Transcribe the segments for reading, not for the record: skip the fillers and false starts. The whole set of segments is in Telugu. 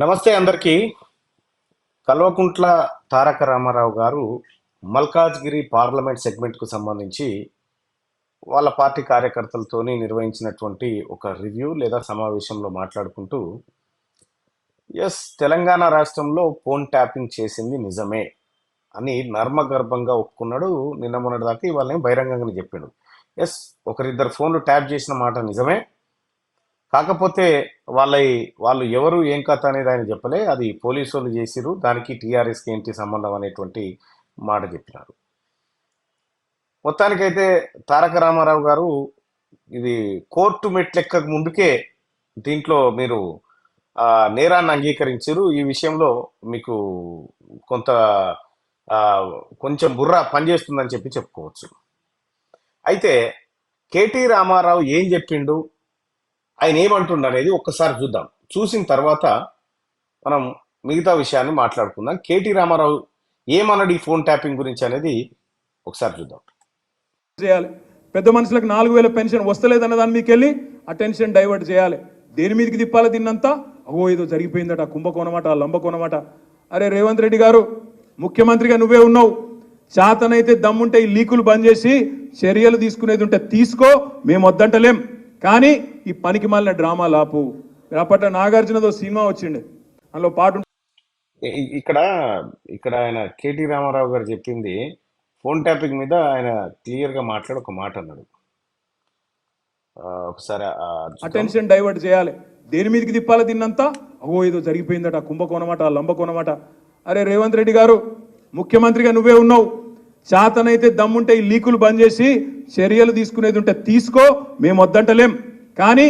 నమస్తే అందరికీ. కల్వకుంట్ల తారక రామారావు గారు మల్కాజ్గిరి పార్లమెంట్ సెగ్మెంట్‌కు సంబంధించి వాళ్ళ పార్టీ కార్యకర్తలతోని నిర్వహించినటువంటి ఒక రివ్యూ లేదా సమావేశంలో మాట్లాడుకుంటూ, తెలంగాణ రాష్ట్రంలో ఫోన్ ట్యాపింగ్ చేసింది నిజమే అని నర్మగర్భంగా ఒప్పుకున్నాడు. నిన్న మొన్నటి దాకా ఇవాళ బహిరంగంగానే చెప్పిండు. యెస్, ఒకరిద్దరు ఫోన్లు ట్యాప్ చేసిన మాట నిజమే. కాకపోతే వాళ్ళు ఎవరు ఏం కథ అనేది ఆయన చెప్పలే. అది పోలీసోళ్ళు చేసిర్రు. దానికి టీఆర్ఎస్‌కి ఏంటి సంబంధం అనేటువంటి మాట చెప్పినారు. మొత్తానికైతే తారక రామారావు గారు ఇది కోర్టు మెట్లెక్కక ముందుకే దీంట్లో మీరు నేరాన్ని అంగీకరించారు. ఈ విషయంలో మీకు కొంత కొంచెం బుర్ర పనిచేస్తుందని చెప్పుకోవచ్చు. అయితే కేటీ రామారావు ఏం చెప్పిండు, ఆయన ఏమంటుండ అనేది ఒక్కసారి చూద్దాం. చూసిన తర్వాత మనం మిగతా విషయాన్ని మాట్లాడుకుందాం. కేటీ రామారావు ఏమన్నాడు ఈ ఫోన్ ట్యాపింగ్ గురించి అనేది ఒకసారి చూద్దాం. చేయాలి. పెద్ద మనుషులకు 4000 పెన్షన్ వస్తలేదన్న దాని మీకు వెళ్ళి అటెన్షన్ డైవర్ట్ చేయాలి. దేని మీదకి తిప్పాలి దీన్నంతా? అగో ఏదో జరిగిపోయిందట, కుంభకోణమట, లంబకోణమట. అరే రేవంత్ రెడ్డి గారు, ముఖ్యమంత్రిగా నువ్వే ఉన్నావు. చేతనైతే దమ్ముంటే ఈ లీకులు బంద్ చేసి చర్యలు తీసుకునేది ఉంటే తీసుకో, మేము వద్దంటలేం. కానీ ఈ పనికి మాలిన డ్రామా లాపు. అప్పట్లో నాగార్జునదో సినిమా వచ్చిండే, అందులో పాటు ఇక్కడ ఆయన కేటీ రామారావు గారు చెప్పింది ఫోన్ ట్యాపింగ్ మీద ఆయన క్లియర్గా మాట్లాడి ఒక మాట అన్నాడు. ఒకసారి అటెన్షన్ డైవర్ట్ చేయాలి. దేని మీదకి తిప్పాలి దీన్నంతా? అగో ఏదో జరిగిపోయిందట, కుంభకోణమట, లంబకోణమట. అరే రేవంత్ రెడ్డి గారు, ముఖ్యమంత్రిగా నువ్వే ఉన్నావు. చేతనైతే దమ్ముంటే ఈ లీకులు బంద్ చేసి చర్యలు తీసుకునేది ఉంటే తీసుకో, మేము వద్దంటలేం. కానీ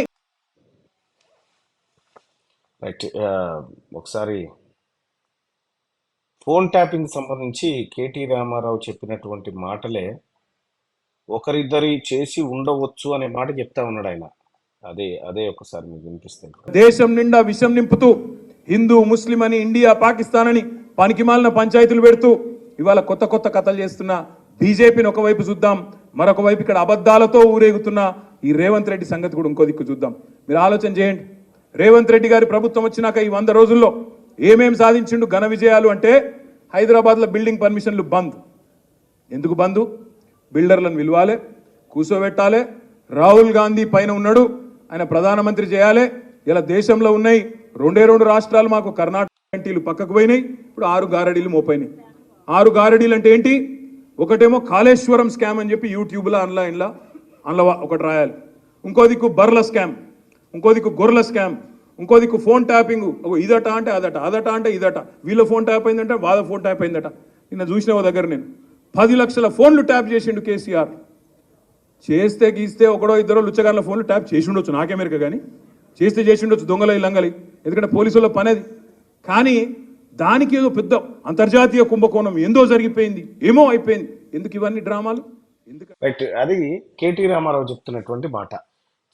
ఒకసారి ఫోన్ ట్యాపింగ్ సంబంధించి కేటీ రామారావు చెప్పినటువంటి మాటలే ఒకరిద్దరి చేసి ఉండవచ్చు అనే మాట చెప్తా ఉన్నాడు ఆయన. అదే ఒకసారి మీకు వినిపిస్తుంది. దేశం నిండా విషం నింపుతూ హిందూ ముస్లిం అని, ఇండియా పాకిస్తాన్ అని పనికిమాలిన పంచాయతీలు పెడుతూ ఇవాళ కొత్త కొత్త కథలు చేస్తున్న బీజేపీని ఒకవైపు చూద్దాం, మరొక వైపు ఇక్కడ అబద్ధాలతో ఊరేగుతున్న ఈ రేవంత్ రెడ్డి సంగతి కూడా ఇంకో దిక్కు చూద్దాం. మీరు ఆలోచన చేయండి. రేవంత్ రెడ్డి గారి ప్రభుత్వం వచ్చినాక ఈ 100 రోజుల్లో ఏమేం సాధించిండు ఘన విజయాలు అంటే, హైదరాబాద్లో బిల్డింగ్ పర్మిషన్లు బంద్. ఎందుకు బంద్? బిల్డర్లను పిలవాలి, కూర్చోబెట్టాలి. రాహుల్ గాంధీ పైన ఉన్నాడు, ఆయన ప్రధానమంత్రి చేయాలి. ఇలా దేశంలో ఉన్నాయి 2 రాష్ట్రాలు, మాకు కర్ణాటక ఎంటీలు పక్కకు పోయినాయి. ఇప్పుడు 6 గారడీలు మోపోయినాయి. 6 గారడీలు అంటే ఏంటి? ఒకటేమో కాళేశ్వరం స్కామ్ అని చెప్పి యూట్యూబ్లో ఆన్లైన్లో ఒకటి రాయాలి. ఇంకో దిక్కు బర్ల స్కామ్, ఇంకో దిక్కు గొర్రెల స్కామ్, ఇంకో దిక్కు ఫోన్ ట్యాపింగ్. ఇదట అంటే అదట, అదట అంటే ఇదట. వీళ్ళ ఫోన్ ట్యాప్ అయిందంటే వాళ్ళ ఫోన్ ట్యాప్ అయిందట. నిన్న చూసిన దగ్గర నేను 10 లక్షల ఫోన్లు ట్యాప్ చేసిండు కేసీఆర్. చేస్తే గీస్తే ఒకడో ఇద్దరో లుచ్చగాళ్ళ ఫోన్లు ట్యాప్ చేసి ఉండొచ్చు, నాకేమెరక. కానీ చేసి ఉండొచ్చు దొంగలు లంగలి, ఎందుకంటే పోలీసుల పనేది. కానీ దానికి ఏదో పెద్ద అంతర్జాతీయ కుంభకోణం ఏందో జరిగిపోయింది, ఏమో అయిపోయింది. ఎందుకు ఇవన్నీ డ్రామాలు? అది కేటీ రామారావు చెప్తున్నటువంటి మాట.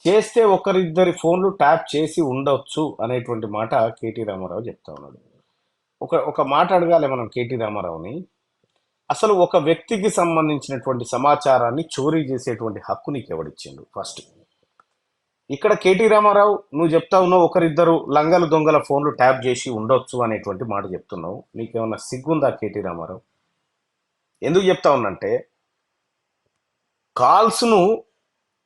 చేస్తే ఒకరిద్దరి ఫోన్లు ట్యాప్ చేసి ఉండొచ్చు అనేటువంటి మాట కేటీ రామారావు చెప్తా ఉన్నాడు. ఒక మాట అడగాలి మనం కేటీ రామారావుని. అసలు ఒక వ్యక్తికి సంబంధించినటువంటి సమాచారాన్ని చోరీ చేసేటువంటి హక్కు నీకు ఎవడిచ్చిండు? ఫస్ట్ ఇక్కడ కేటీ రామారావు నువ్వు చెప్తా ఉన్నావు ఒకరిద్దరు లంగలు దొంగల ఫోన్లు ట్యాప్ చేసి ఉండొచ్చు అనేటువంటి మాట చెప్తున్నావు. నీకేమన్నా సిగ్గుందా కేటీ రామారావు? ఎందుకు చెప్తా ఉన్నంటే, కాల్స్ను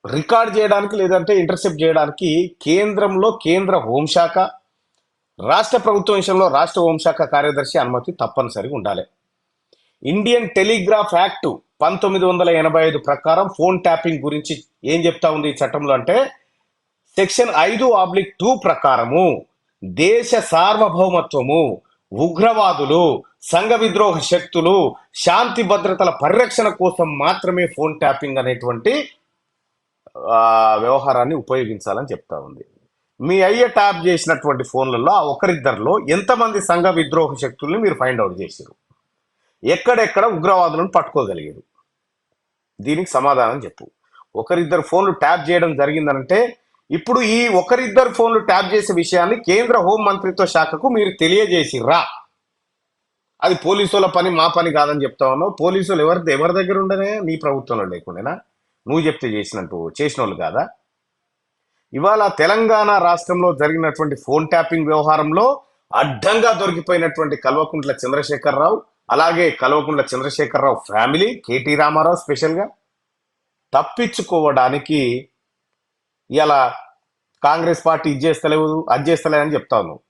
రికార్డ్ చేయడానికి లేదంటే ఇంటర్సెప్ట్ చేయడానికి కేంద్రంలో కేంద్ర హోంశాఖ, రాష్ట్ర ప్రభుత్వం విషయంలో రాష్ట్ర హోంశాఖ కార్యదర్శి అనుమతి తప్పనిసరిగా ఉండాలి. ఇండియన్ టెలిగ్రాఫ్ యాక్ట్ 1985 ప్రకారం ఫోన్ ట్యాపింగ్ గురించి ఏం చెప్తా ఉంది ఈ చట్టంలో అంటే, సెక్షన్ 5/2 ప్రకారము దేశ సార్వభౌమత్వము, ఉగ్రవాదులు, సంఘ విద్రోహ శక్తులు, శాంతి భద్రతల పరిరక్షణ కోసం మాత్రమే ఫోన్ ట్యాపింగ్ అనేటువంటి వ్యవహారాన్ని ఉపయోగించాలని చెప్తా ఉంది. మీ అయ్య ట్యాప్ చేసినటువంటి ఫోన్లలో ఆ ఒకరిద్దరిలో ఎంతమంది సంఘ విద్రోహ శక్తుల్ని మీరు ఫైండ్ అవుట్ చేశారు? ఎక్కడెక్కడ ఉగ్రవాదులను పట్టుకోగలిగారు? దీనికి సమాధానం చెప్పు. ఒకరిద్దరు ఫోన్లు ట్యాప్ చేయడం జరిగిందనంటే, ఇప్పుడు ఈ ఒకరిద్దరు ఫోన్లు ట్యాప్ చేసే విషయాన్ని కేంద్ర హోం మంత్రిత్వ శాఖకు మీరు తెలియజేసిర్రా? అది పోలీసుల పని, మా పని కాదని చెప్తా ఉన్నావు. పోలీసులు ఎవరి దగ్గర ఉండనే? నీ ప్రభుత్వంలో లేకుండానా? నువ్వు చెప్తే చేసిన వాళ్ళు కాదా? ఇవాళ తెలంగాణ రాష్ట్రంలో జరిగినటువంటి ఫోన్ ట్యాపింగ్ వ్యవహారంలో అడ్డంగా దొరికిపోయినటువంటి కల్వకుంట్ల చంద్రశేఖరరావు, అలాగే కల్వకుంట్ల చంద్రశేఖరరావు ఫ్యామిలీ, కేటీ రామారావు స్పెషల్గా తప్పించుకోవడానికి ఇలా కాంగ్రెస్ పార్టీ ఇది చేస్తలేదు అది చేస్తలేదని చెప్తా ఉన్నావు.